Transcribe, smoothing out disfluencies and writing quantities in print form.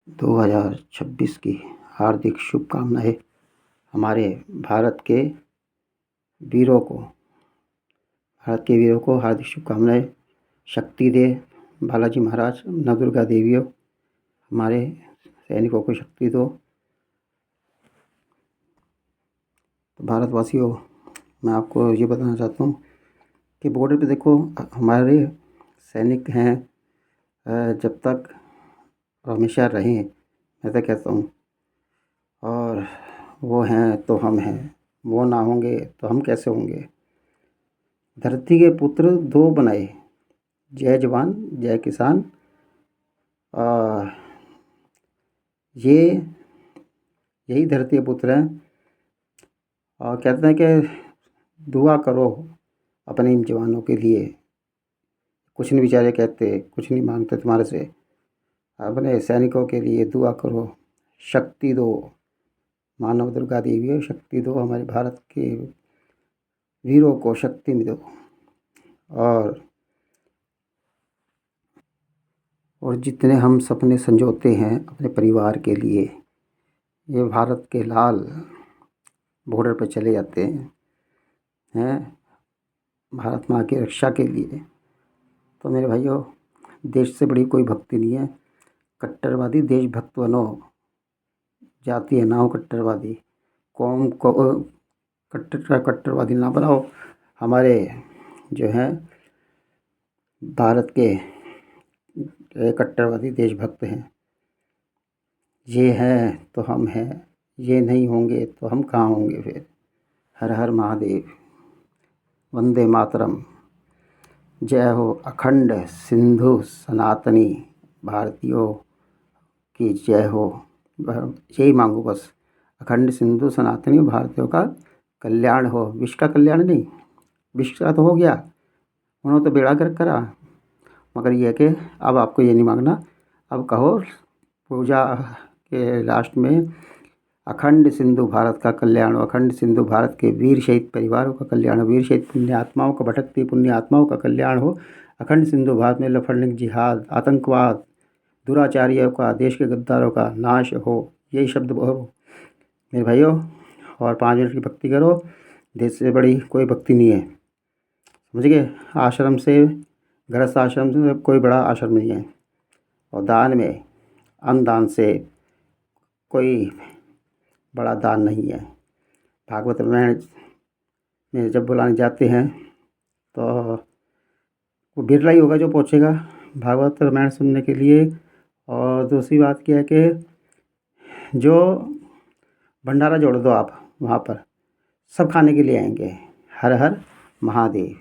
2026 की हार्दिक शुभकामनाएं हमारे भारत के वीरों को हार्दिक शुभकामनाएं। शक्ति दे बालाजी महाराज, नवदुर्गा देवियों, हमारे सैनिकों को शक्ति दो। तो भारतवासियों, मैं आपको ये बताना चाहता हूँ कि बॉर्डर पे देखो हमारे सैनिक हैं, जब तक हमेशा रहें, मैं तो कहता हूँ। और वो हैं तो हम हैं, वो ना होंगे तो हम कैसे होंगे। धरती के पुत्र दो बनाए, जय जवान जय किसान। ये यही धरती के पुत्र हैं। और कहते हैं कि दुआ करो अपने इन जवानों के लिए। कुछ नहीं बेचारे कहते, कुछ नहीं मांगते तुम्हारे से। अपने सैनिकों के लिए दुआ करो, शक्ति दो। मानव दुर्गा देवी शक्ति दो, हमारे भारत के वीरों को शक्ति दो। और जितने हम सपने संजोते हैं अपने परिवार के लिए, ये भारत के लाल बॉर्डर पर चले जाते हैं भारत माँ की रक्षा के लिए। तो मेरे भाइयों, देश से बड़ी कोई भक्ति नहीं है। कट्टरवादी देशभक्त बनो, जाति है नाम कट्टरवादी, कौम को कट्टरवादी ना बनाओ। हमारे जो हैं भारत के कट्टरवादी देशभक्त हैं। ये हैं तो हम हैं, ये नहीं होंगे तो हम कहाँ होंगे फिर। हर हर महादेव, वंदे मातरम, जय हो अखंड सिंधु सनातनी भारतीयों की जय हो। यही मांगो बस, अखंड सिंधु सनातनी भारतीयों का कल्याण हो। विश्व का कल्याण नहीं, विश्व का तो हो गया, उन्होंने तो बेड़ा गर्क करा। मगर यह है कि अब आपको ये नहीं मांगना, अब कहो पूजा के लास्ट में अखंड सिंधु भारत का कल्याण हो, अखंड सिंधु भारत के वीर शहीद परिवारों का कल्याण हो, वीर शहीद पुण्य आत्माओं का, भटकती पुण्य आत्माओं का कल्याण हो। अखंड सिंधु भारत में लफड़ने जिहाद, आतंकवाद, दुराचारियों का, देश के गद्दारों का नाश हो। यही शब्द बोलो मेरे भाइयों। और 5 मिनट की भक्ति करो। देश से बड़ी कोई भक्ति नहीं है, समझ गए। आश्रम से, गृहस्थ आश्रम से कोई बड़ा आश्रम नहीं है। और दान में, अन्नदान से कोई बड़ा दान नहीं है। भागवत रामायण में जब बुलाने जाते हैं तो वो बिरला ही होगा जो पहुँचेगा भागवत रामायण सुनने के लिए। और दूसरी बात क्या है कि जो भंडारा जोड़ दो आप वहाँ पर, सब खाने के लिए आएंगे। हर हर महादेव।